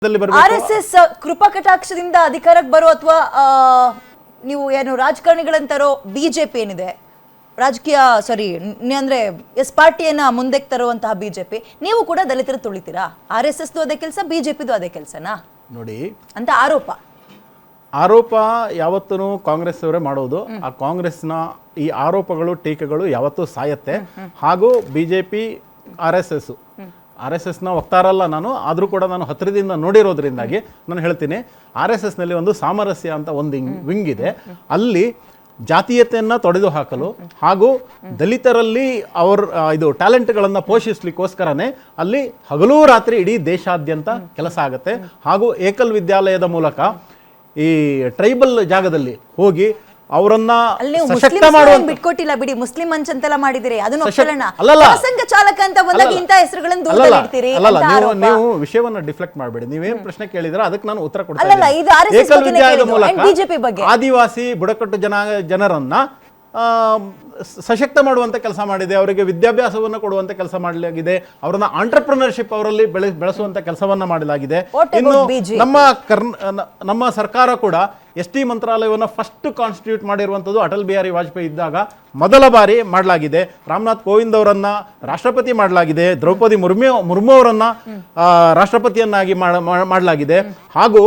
RSS ಕೃಪಾ ಕಟಾಕ್ಷದಿಂದ ಅಧಿಕಾರಕ್ಕೆ ಬರೋ ಅಥವಾ ನೀವು ಏನು ರಾಜಕಾರಣಿಗಳಂತಾರೋ ಬಿಜೆಪಿ ಏನಿದೆ ರಾಜಕೀಯ ಅಂದ್ರೆ ಎಸ್ ಪಾರ್ಟಿಯನ್ನ ಮುಂದಕ್ಕೆ ತರುವಂತಹ ಬಿಜೆಪಿ ನೀವು ಕೂಡ ದಲಿತರ ತುಳಿತೀರಾ? ಆರ್ಎಸ್ಎಸ್ ಅದೇ ಕೆಲಸ, ಬಿಜೆಪಿದು ಅದೇ ಕೆಲಸನಾ ನೋಡಿ ಅಂತ ಆರೋಪ ಯಾವತ್ತೂ ಕಾಂಗ್ರೆಸ್ ಅವರೇ ಮಾಡೋದು. ಆ ಕಾಂಗ್ರೆಸ್ನ ಈ ಆರೋಪಗಳು ಟೀಕೆಗಳು ಯಾವತ್ತೂ ಸಾಯತ್ತೆ. ಹಾಗೂ ಬಿಜೆಪಿ ಆರ್ ಎಸ್ ಎಸ್ನ ವಕ್ತಾರಲ್ಲ ನಾನು, ಆದರೂ ಕೂಡ ನಾನು ಹತ್ತಿರದಿಂದ ನೋಡಿರೋದ್ರಿಂದಾಗಿ ನಾನು ಹೇಳ್ತೀನಿ, ಆರ್ ಎಸ್ ಎಸ್ನಲ್ಲಿ ಒಂದು ಸಾಮರಸ್ಯ ಅಂತ ಒಂದು ವಿಂಗ್ ಇದೆ. ಅಲ್ಲಿ ಜಾತೀಯತೆಯನ್ನು ತೊಡೆದು ಹಾಕಲು ಹಾಗೂ ದಲಿತರಲ್ಲಿ ಇದು ಟ್ಯಾಲೆಂಟ್ಗಳನ್ನು ಪೋಷಿಸಲಿಕ್ಕೋಸ್ಕರನೇ ಅಲ್ಲಿ ಹಗಲೂ ರಾತ್ರಿ ಇಡೀ ದೇಶಾದ್ಯಂತ ಕೆಲಸ ಆಗುತ್ತೆ. ಹಾಗೂ ಏಕಲ್ ವಿದ್ಯಾಲಯದ ಮೂಲಕ ಈ ಟ್ರೈಬಲ್ ಜಾಗದಲ್ಲಿ ಹೋಗಿ ಅವರನ್ನ ಸಶಕ್ತ ಮಾಡುವಂತ ಬಿಟ್ಕೊಟ್ಟಿಲ್ಲ ಬಿಡಿ, ಮುಸ್ಲಿಂ ಮಂಚ್ ಅಂತೆಲ್ಲ ಮಾಡಿದಿರಿ, ಅದನ್ನು ಸಂಘ ಚಾಲಕ ಅಂತ ಬಂದಾಗ ಇಂತ ಹೆಸರುಗಳನ್ನು ದೂರದಲ್ಲಿ ಇಡ್ತೀರಿ. ನೀವು ವಿಷಯವನ್ನ ಡಿಫ್ಲೆಕ್ಟ್ ಮಾಡಬೇಡಿ. ನೀವೇನ್ ಪ್ರಶ್ನೆ ಕೇಳಿದ್ರೆ ಅದಕ್ಕೆ ನಾನು ಉತ್ತರ ಕೊಡ್ತೀನಿ. ಏಕಲ್ ವಿದ್ಯಾಲಯದ ಮೂಲಕ ಆದಿವಾಸಿ ಬುಡಕಟ್ಟು ಜನರನ್ನ ಸಶಕ್ತ ಮಾಡುವಂತ ಕೆಲಸ ಮಾಡಿದೆ, ಅವರಿಗೆ ವಿದ್ಯಾಭ್ಯಾಸವನ್ನು ಕೊಡುವಂತ ಕೆಲಸ ಮಾಡಲಾಗಿದೆ, ಅವರನ್ನ ಆಂಟ್ರಪ್ರಿನರ್ಶಿಪ್ ಅವರಲ್ಲಿ ಬೆಳೆಸುವಂತ ಕೆಲಸವನ್ನ ಮಾಡಲಾಗಿದೆ. ಇನ್ನು ನಮ್ಮ ಸರ್ಕಾರ ಕೂಡ ST ಮಂತ್ರಾಲಯವನ್ನು ಫಸ್ಟ್ ಕಾನ್ಸ್ಟಿಟ್ಯೂಟ್ ಮಾಡಿರುವಂಥದ್ದು ಅಟಲ್ ಬಿಹಾರಿ ವಾಜಪೇಯಿ ಇದ್ದಾಗ ಮೊದಲ ಬಾರಿ ಮಾಡಲಾಗಿದೆ. ರಾಮನಾಥ್ ಕೋವಿಂದ್ ಅವರನ್ನ ರಾಷ್ಟ್ರಪತಿ ಮಾಡಲಾಗಿದೆ, ದ್ರೌಪದಿ ಮುರ್ಮು ಅವರನ್ನ ರಾಷ್ಟ್ರಪತಿಯನ್ನಾಗಿ ಮಾಡಲಾಗಿದೆ. ಹಾಗೂ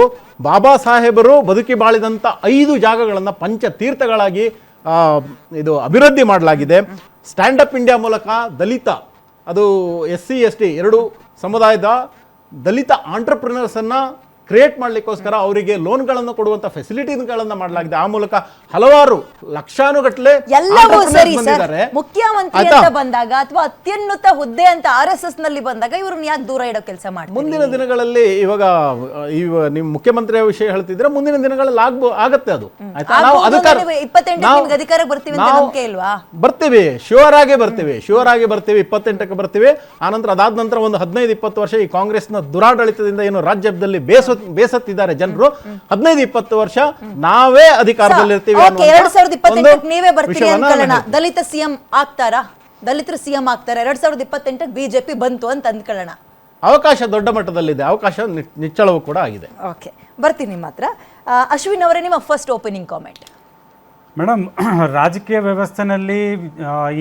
ಬಾಬಾ ಸಾಹೇಬರು ಬದುಕಿ ಬಾಳಿದಂಥ 5 ಜಾಗಗಳನ್ನು ಪಂಚತೀರ್ಥಗಳಾಗಿ ಇದು ಅಭಿವೃದ್ಧಿ ಮಾಡಲಾಗಿದೆ. ಸ್ಟ್ಯಾಂಡ್ ಅಪ್ ಇಂಡಿಯಾ ಮೂಲಕ ದಲಿತ, ಅದು SC ST ಎರಡು ಸಮುದಾಯದ ದಲಿತ ಆಂಟ್ರಪ್ರಿನರ್ಸನ್ನು ಕ್ರಿಯೇಟ್ ಮಾಡಲಿಕ್ಕೋಸ್ಕರ ಅವರಿಗೆ ಲೋನ್ಗಳನ್ನು ಕೊಡುವಂಥ ಫೆಸಿಲಿಟಿಗಳನ್ನು ಮಾಡಲಾಗಿದೆ. ಆ ಮೂಲಕ ಹಲವಾರು ಲಕ್ಷಾನುಗಟ್ಟಲೆ ಎಲ್ಲವೂ ಸರಿ ಸರ್. ಮುಖ್ಯಮಂತ್ರಿ ಅಂತ ಬಂದಾಗ ಅಥವಾ ಅತ್ಯುನ್ನತ ಹುದ್ದೆ ಅಂತ RSS ನಲ್ಲಿ ಬಂದಾಗ ಇವ್ರನ್ನ ಯಾಕೆ ದೂರ ಇಡೋ ಕೆಲಸ ಮಾಡ್ತಾರೆ? ಮುಂದಿನ ದಿನಗಳಲ್ಲಿ ಇವಾಗ ನೀವು ಮುಖ್ಯಮಂತ್ರಿಯ ವಿಷಯ ಹೇಳ್ತಿದ್ರೆ ಮುಂದಿನ ದಿನಗಳಲ್ಲಿ ಆಗತ್ತೆ ಅದು. ಆಯ್ತಾ? ನಾವು ಅಧಿಕಾರಕ್ಕೆ ಬರ್ತೀವಿ ಅಂತ ನಂಬಿಕೆ ಇಲ್ವಾ? ಬರ್ತೀವಿ, ಶ್ಯೂರ್ ಆಗಿ ಬರ್ತೀವಿ 28ಕ್ಕೆ ಬರ್ತೀವಿ. ಆನಂತರ ಅದಾದ ನಂತರ ಒಂದು 15-20 ವರ್ಷ ಈ ಕಾಂಗ್ರೆಸ್ನ ದುರಾಡಳಿತದಿಂದ ಏನು ರಾಜ್ಯದಲ್ಲಿ ಬೇಸತ್ತಿದ್ದಾರೆ ಜನರು, 15-20 ವರ್ಷ ನಾವೇ ಅಧಿಕಾರದಲ್ಲಿರ್ತೀವಿ. 2028 ನೀವೇ ಬರ್ತೀರಿ ಅನ್ಕೊಳ್ಳೋಣ. ದಲಿತ ಸಿಎಂ ಆಗ್ತಾರಾ? ದಲಿತರು ಸಿಎಂ ಆಗ್ತಾರೆ 2028 ಬಿಜೆಪಿ ಬಂತು ಅಂತ ಅಂದ್ಕೊಳ್ಳೋಣ. ಅವಕಾಶ ದೊಡ್ಡ ಮಟ್ಟದಲ್ಲಿದೆ, ಅವಕಾಶ ನಿಚ್ಚಳವು ಕೂಡ ಆಗಿದೆ. ಓಕೆ, ಬರ್ತೀನಿ ನಿಮ್ಮ ಹತ್ರ. ಅಶ್ವಿನ್ ಅವರೇ, ನಿಮ್ಮ ಫಸ್ಟ್ ಓಪನಿಂಗ್ ಕಾಮೆಂಟ್. ಮೇಡಮ್, ರಾಜಕೀಯ ವ್ಯವಸ್ಥೆನಲ್ಲಿ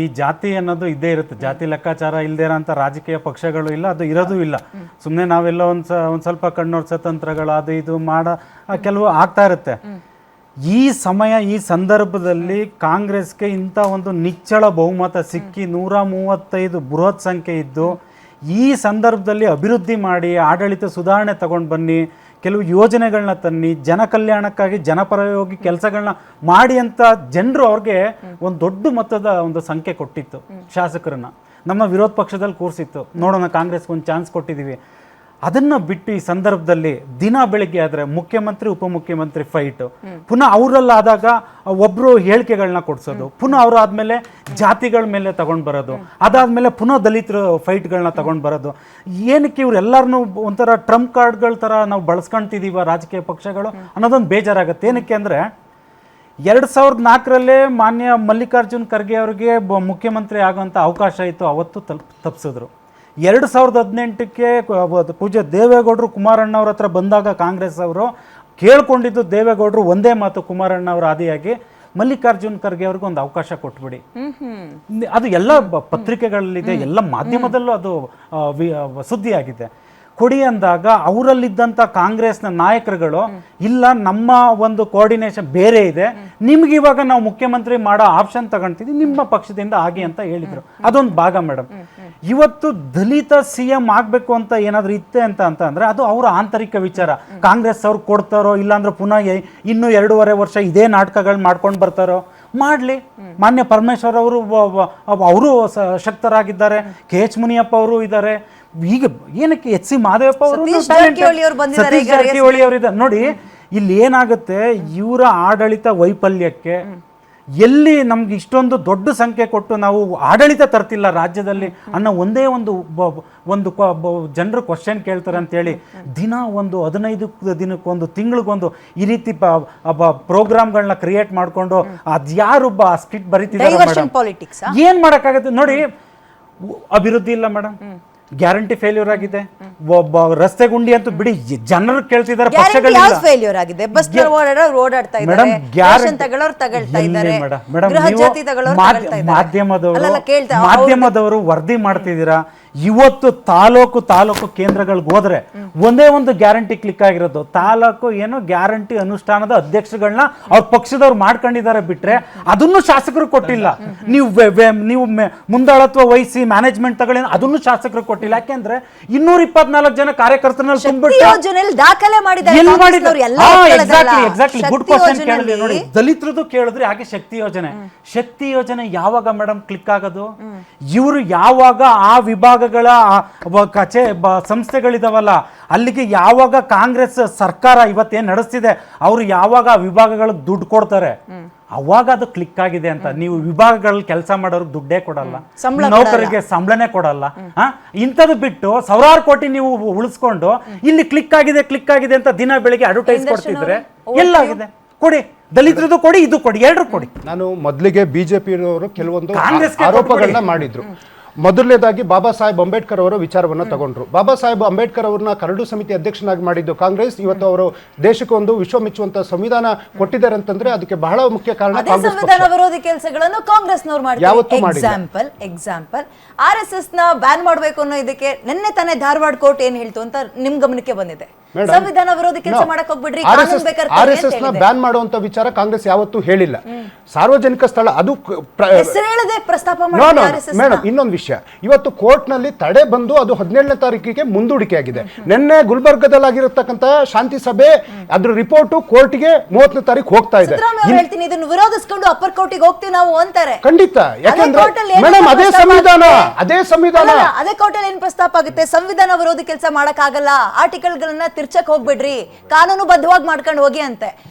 ಈ ಜಾತಿ ಅನ್ನೋದು ಇದ್ದೇ ಇರುತ್ತೆ. ಜಾತಿ ಲೆಕ್ಕಾಚಾರ ಇಲ್ಲದೇ ಇರೋಂಥ ರಾಜಕೀಯ ಪಕ್ಷಗಳು ಇಲ್ಲ, ಅದು ಇರೋದು ಇಲ್ಲ. ಸುಮ್ಮನೆ ನಾವೆಲ್ಲ ಒಂದು ಸ್ವಲ್ಪ ಕಣ್ಣೋರ್ಸೋ ತಂತ್ರಗಳು ಅದು ಇದು ಕೆಲವು ಆಗ್ತಾ ಇರುತ್ತೆ. ಈ ಸಮಯ, ಈ ಸಂದರ್ಭದಲ್ಲಿ ಕಾಂಗ್ರೆಸ್ಗೆ ಇಂಥ ಒಂದು ನಿಚ್ಚಳ ಬಹುಮತ ಸಿಕ್ಕಿ 135 ಬೃಹತ್ ಸಂಖ್ಯೆ ಇದ್ದು, ಈ ಸಂದರ್ಭದಲ್ಲಿ ಅಭಿವೃದ್ಧಿ ಮಾಡಿ ಆಡಳಿತ ಸುಧಾರಣೆ ತಗೊಂಡು ಬನ್ನಿ, ಕೆಲವು ಯೋಜನೆಗಳನ್ನ ತನ್ನಿ, ಜನ ಕಲ್ಯಾಣಕ್ಕಾಗಿ ಜನಪರಯೋಗಿ ಕೆಲಸಗಳನ್ನ ಮಾಡಿ ಅಂತ ಜನರು ಅವ್ರಿಗೆ ಒಂದು ದೊಡ್ಡ ಮೊತ್ತದ ಒಂದು ಸಂಖ್ಯೆ ಕೊಟ್ಟಿತ್ತು. ಶಾಸಕರನ್ನ ನಮ್ಮ ವಿರೋಧ ಪಕ್ಷದಲ್ಲಿ ಕೂರಿಸಿತ್ತು, ನೋಡೋಣ ಕಾಂಗ್ರೆಸ್ಗೆ ಒಂದು ಚಾನ್ಸ್ ಕೊಟ್ಟಿದ್ದೀವಿ. ಅದನ್ನು ಬಿಟ್ಟು ಈ ಸಂದರ್ಭದಲ್ಲಿ ದಿನ ಬೆಳಿಗ್ಗೆ ಆದರೆ ಮುಖ್ಯಮಂತ್ರಿ ಉಪಮುಖ್ಯಮಂತ್ರಿ ಫೈಟು, ಪುನಃ ಅವರಲ್ಲಾದಾಗ ಒಬ್ಬರು ಹೇಳಿಕೆಗಳನ್ನ ಕೊಡಿಸೋದು, ಪುನಃ ಅವರು ಆದಮೇಲೆ ಜಾತಿಗಳ ಮೇಲೆ ತಗೊಂಡು ಬರೋದು, ಅದಾದಮೇಲೆ ಪುನಃ ದಲಿತರು ಫೈಟ್ಗಳನ್ನ ತಗೊಂಡು ಬರೋದು. ಏನಕ್ಕೆ ಇವರೆಲ್ಲರನ್ನೂ ಒಂಥರ ಟ್ರಂಪ್ ಕಾರ್ಡ್ಗಳ ಥರ ನಾವು ಬಳಸ್ಕೊಳ್ತಿದ್ದೀವ ರಾಜಕೀಯ ಪಕ್ಷಗಳು ಅನ್ನೋದೊಂದು ಬೇಜಾರಾಗುತ್ತೆ. ಏನಕ್ಕೆ ಅಂದರೆ 2004ರಲ್ಲೇ ಮಾನ್ಯ ಮಲ್ಲಿಕಾರ್ಜುನ್ ಖರ್ಗೆ ಅವರಿಗೆ ಮುಖ್ಯಮಂತ್ರಿ ಆಗೋಂಥ ಅವಕಾಶ ಇತ್ತು, ಅವತ್ತು ತಪ್ಪಿಸಿದ್ರು. 2018ಕ್ಕೆ ಪೂಜ್ಯ ದೇವೇಗೌಡರು ಕುಮಾರಣ್ಣ ಅವ್ರ ಹತ್ರ ಬಂದಾಗ ಕಾಂಗ್ರೆಸ್ ಅವರು ಕೇಳ್ಕೊಂಡಿದ್ದು ದೇವೇಗೌಡರು ಒಂದೇ ಮಾತು, ಕುಮಾರಣ್ಣ ಅವರ ಆದಿಯಾಗಿ ಮಲ್ಲಿಕಾರ್ಜುನ್ ಖರ್ಗೆ ಅವ್ರಿಗೆ ಒಂದು ಅವಕಾಶ ಕೊಟ್ಬಿಡಿ. ಅದು ಎಲ್ಲ ಪತ್ರಿಕೆಗಳಲ್ಲಿದೆ, ಎಲ್ಲ ಮಾಧ್ಯಮದಲ್ಲೂ ಅದು ಸುದ್ದಿಯಾಗಿದೆ. ಕೊಡಿ ಅಂದಾಗ ಅವರಲ್ಲಿದ್ದಂಥ ಕಾಂಗ್ರೆಸ್ನ ನಾಯಕರುಗಳು ಇಲ್ಲ, ನಮ್ಮ ಒಂದು ಕೋಆರ್ಡಿನೇಷನ್ ಬೇರೆ ಇದೆ, ನಿಮ್ಗೆ ಇವಾಗ ನಾವು ಮುಖ್ಯಮಂತ್ರಿ ಮಾಡೋ ಆಪ್ಷನ್ ತಗೊಂತೀವಿ, ನಿಮ್ಮ ಪಕ್ಷದಿಂದ ಆಗಿ ಅಂತ ಹೇಳಿದ್ರು. ಅದೊಂದು ಭಾಗ ಮೇಡಮ್. ಇವತ್ತು ದಲಿತ CM ಆಗಬೇಕು ಅಂತ ಏನಾದರೂ ಇತ್ತೆ ಅಂತ ಅಂದ್ರೆ ಅದು ಅವರ ಆಂತರಿಕ ವಿಚಾರ. ಕಾಂಗ್ರೆಸ್ ಅವ್ರು ಕೊಡ್ತಾರೋ, ಇಲ್ಲಾಂದ್ರೆ ಪುನಃ ಇನ್ನೂ 2.5 ವರ್ಷ ಇದೇ ನಾಟಕಗಳು ಮಾಡ್ಕೊಂಡು ಬರ್ತಾರೋ, ಮಾಡಲಿ. ಮಾನ್ಯ ಪರಮೇಶ್ವರ್ ಅವರು ಶಕ್ತರಾಗಿದ್ದಾರೆ, KH ಮುನಿಯಪ್ಪ ಅವರು ಇದ್ದಾರೆ. ಈಗ ಏನಕ್ಕೆ HC ಮಾದೇವಪ್ಪ ಅವರು, ಸತೀಶ್ ಜಾರಕಿಹೊಳಿ ಅವರು ಇದ್ದಾರೆ. ನೋಡಿ, ಇಲ್ಲಿ ಏನಾಗುತ್ತೆ, ಇವರ ಆಡಳಿತ ವೈಫಲ್ಯಕ್ಕೆ ಎಲ್ಲಿ ನಮ್ಗೆ ಇಷ್ಟೊಂದು ದೊಡ್ಡ ಸಂಖ್ಯೆ ಕೊಟ್ಟು ನಾವು ಆಡಳಿತ ತರ್ತಿಲ್ಲ ರಾಜ್ಯದಲ್ಲಿ ಅನ್ನೋ ಒಂದೇ ಒಂದು ಜನರು ಕ್ವಶನ್ ಕೇಳ್ತಾರೆ ಅಂತೇಳಿ ದಿನ ಒಂದು 15 ದಿನಕ್ಕೊಂದು ತಿಂಗಳಿಗೊಂದು ಈ ರೀತಿ ಪ್ರೋಗ್ರಾಮ್ಗಳನ್ನ ಕ್ರಿಯೇಟ್ ಮಾಡಿಕೊಂಡು ಅದ್ಯಾರು ಸ್ಕಿಟ್ ಬರೀತಿದ್ದಾರೆ. ಏನ್ ಮಾಡೋಕ್ಕಾಗತ್ತೆ ನೋಡಿ, ಅಭಿವೃದ್ಧಿ ಇಲ್ಲ ಮೇಡಮ್. ಗ್ಯಾರಂಟಿ ಫೇಲ್ಯೂರ್ ಆಗಿದೆ. ರಸ್ತೆ ಗುಂಡಿ ಅಂತೂ ಬಿಡಿ, ಜನರು ಕೇಳ್ತಿದ್ದಾರೆ ಗ್ಯಾರಂಟಿ ಪಕ್ಷಗಳಿಂದ. ಯಾವ ಫೇಲ್ಯೂರ್ ಆಗಿದೆ? ಬಸ್ ಓಡಾಡ್ತಾ ಇದ್ದಾರೆ, ರೇಷನ್ ತಗೊಳ್ಳೋರು ತಗೊಳ್ತಾ ಇದ್ದಾರೆ, ಗೃಹ ಜ್ಯೋತಿ ತಗೊಳ್ಳೋರು ತಗೊಳ್ತಾ ಇದ್ದಾರೆ. ಅಲ್ಲಲ್ಲ, ಕೇಳ್ತಾ ಮಾಧ್ಯಮದವರು ವರದಿ ಮಾಡ್ತಿದ್ದೀರಾ. ಇವತ್ತು ತಾಲೂಕು ಕೇಂದ್ರಗಳಿಗೆ ಹೋದ್ರೆ ಒಂದೇ ಒಂದು ಗ್ಯಾರಂಟಿ ಕ್ಲಿಕ್ ಆಗಿರೋದು. ತಾಲೂಕು ಏನು ಗ್ಯಾರಂಟಿ ಅನುಷ್ಠಾನದ ಅಧ್ಯಕ್ಷಗಳನ್ನ ಅವ್ರ ಪಕ್ಷದವ್ರು ಮಾಡ್ಕೊಂಡಿದ್ದಾರೆ ಬಿಟ್ರೆ ಅದನ್ನು ಶಾಸಕರು ಕೊಟ್ಟಿಲ್ಲ. ನೀವು ಮುಂದಾಳತ್ವ ವಹಿಸಿ ಮ್ಯಾನೇಜ್ಮೆಂಟ್ ತಗೊಳ್ಳಿ ಅದನ್ನು ಶಾಸಕರು ಕೊಟ್ಟಿಲ್ಲ. ಯಾಕೆಂದ್ರೆ 224 ಜನ ಕಾರ್ಯಕರ್ತರಲ್ಲಿ ಯೋಜನೆಯಲ್ಲಿ ದಾಖಲೆ ಮಾಡಿದ್ದಾರೆ. ಗುಡ್ ಕ್ವಶನ್ ಕೇಳಿದ್ರಿ ನೋಡಿ. ದಲಿತರದು ಕೇಳಿದ್ರೆ ಹಾಗೆ ಶಕ್ತಿ ಯೋಜನೆ ಯಾವಾಗ ಮೇಡಮ್ ಕ್ಲಿಕ್ ಆಗೋದು? ಇವರು ಯಾವಾಗ ಆ ವಿಭಾಗಗಳ ಸಂಸ್ಥೆಗಳಿದಾವಲ್ಲ ಅಲ್ಲಿಗೆ ಯಾವಾಗ ಕಾಂಗ್ರೆಸ್ ಸರ್ಕಾರ ಇವತ್ತೇನ್ ನಡೆಸ್ತಿದೆ ಅವರು ಯಾವಾಗ ಆ ವಿಭಾಗಗಳಿಗೆ ದುಡ್ಡು ಕೊಡ್ತಾರೆ ಅವಾಗ ಅದು ಕ್ಲಿಕ್ ಆಗಿದೆ ಅಂತ. ನೀವು ವಿಭಾಗಗಳಲ್ಲಿ ಕೆಲಸ ಮಾಡೋರು ದುಡ್ಡೇ ಕೊಡಲ್ಲ, ನೌಕರಿಗೆ ಸಂಬಳನೇ ಕೊಡಲ್ಲ. ಇಂಥದ್ದು ಬಿಟ್ಟು ಸಾವಿರಾರು ಕೋಟಿ ನೀವು ಉಳಿಸ್ಕೊಂಡು ಇಲ್ಲಿ ಕ್ಲಿಕ್ ಆಗಿದೆ ಅಂತ ದಿನ ಬೆಳಿಗ್ಗೆ ಅಡ್ವರ್ಟೈಸ್ ಕೊಡ್ತಿದ್ರೆ ಎಲ್ಲಾಗಿದೆ? ಕೊಡಿ, ದಲಿತರದು ಕೊಡಿ, ಇದು ಕೊಡಿ, ಎರಡೂ ಕೊಡಿ. ನಾನು ಮೊದಲಿಗೆ ಬಿಜೆಪಿಯವರು ಕೆಲವೊಂದು ಆರೋಪಗಳನ್ನ ಮಾಡಿದ್ರು. ಮೊದಲನೇದಾಗಿ ಬಾಬಾ ಸಾಹೇಬ್ ಅಂಬೇಡ್ಕರ್ ಅವರ ವಿಚಾರವನ್ನು ತಗೊಂಡ್ರು. ಬಾಬಾ ಸಾಹೇಬ್ ಅಂಬೇಡ್ಕರ್ ಅವರನ್ನ ಕರಡು ಸಮಿತಿ ಅಧ್ಯಕ್ಷನಾಗಿ ಮಾಡಿದ್ದು ಕಾಂಗ್ರೆಸ್. ಇವತ್ತು ಅವರು ದೇಶಕ್ಕೆ ಒಂದು ವಿಶ್ವ ಮೆಚ್ಚುವಂತ ಸಂವಿಧಾನ ಕೊಟ್ಟಿದ್ದಾರೆ ಅಂತಂದ್ರೆ ಅದಕ್ಕೆ ಬಹಳ ಮುಖ್ಯ ಕಾರಣ ಸಂವಿಧಾನ ವಿರೋಧಿ ಕೆಲಸಗಳನ್ನು ಕಾಂಗ್ರೆಸ್ನವರು ಮಾಡ್ತಾರೆ. ಎಕ್ಸಾಂಪಲ್ RSS ನ ಬ್ಯಾನ್ ಮಾಡಬೇಕು ಅನ್ನೋ ಇದಕ್ಕೆ ನಿನ್ನೆ ತಾನೇ ಧಾರವಾಡ ಕೋರ್ಟ್ ಏನ್ ಹೇಳ್ತು ಅಂತ ನಿಮ್ ಗಮನಕ್ಕೆ ಬಂದಿದೆ. ಸಂವಿಧಾನ ವಿರೋಧಿ ಕೆಲಸ ಮಾಡಕ್ ಹೋಗ್ಬಿಡ್ರಿ, RSS ನ ಬ್ಯಾನ್ ಮಾಡುವಂತ ವಿಚಾರ ಕಾಂಗ್ರೆಸ್ ಯಾವತ್ತೂ ಹೇಳಿಲ್ಲ. ಸಾರ್ವಜನಿಕ ಸ್ಥಳ ಅದು ಪ್ರಸ್ತಾಪ ಮೇಡಮ್. ಇನ್ನೊಂದು ವಿಷಯ, ಇವತ್ತು ಕೋರ್ಟ್ ನಲ್ಲಿ ತಡೆ ಬಂದು ಅದು 17ನೇ ತಾರೀಕಿಗೆ ಮುಂದೂಡಿಕೆ ಆಗಿದೆ. ನಿನ್ನೆ ಗುಲ್ಬರ್ಗದಲ್ಲಿ ಆಗಿರತಕ್ಕಂತ ಶಾಂತಿ ಸಭೆ ಅದ್ರ ರಿಪೋರ್ಟ್ ಕೋರ್ಟ್ಗೆ 30ನೇ ತಾರೀಕು ಹೋಗ್ತಾ ಇದೆ. ಹೇಳ್ತೀನಿ, ಇದನ್ನು ವಿರೋಧಿಸ್ಕೊಂಡು ಅಪ್ಪರ್ ಕೋರ್ಟಿಗೆ ಹೋಗ್ತೀವಿ ನಾವು ಅಂತಾರೆ. ಖಂಡಿತ, ಯಾಕಂದ್ರೆ ಮೇಡಮ್ ಅದೇ ಸಂವಿಧಾನ ಅದೇ ಕೋರ್ಟಲ್ಲಿ ಏನ್ ಪ್ರಸ್ತಾಪ ಆಗುತ್ತೆ? ಸಂವಿಧಾನ ವಿರೋಧಿ ಕೆಲಸ ಮಾಡಕ್ ಆಗಲ್ಲ, ಆರ್ಟಿಕಲ್ ಗಳನ್ನ ತಿರ್ಚಕ್ ಹೋಗ್ಬಿಡ್ರಿ, ಕಾನೂನು ಬದ್ಧವಾಗಿ ಮಾಡ್ಕೊಂಡು ಹೋಗಿ ಅಂತೆ.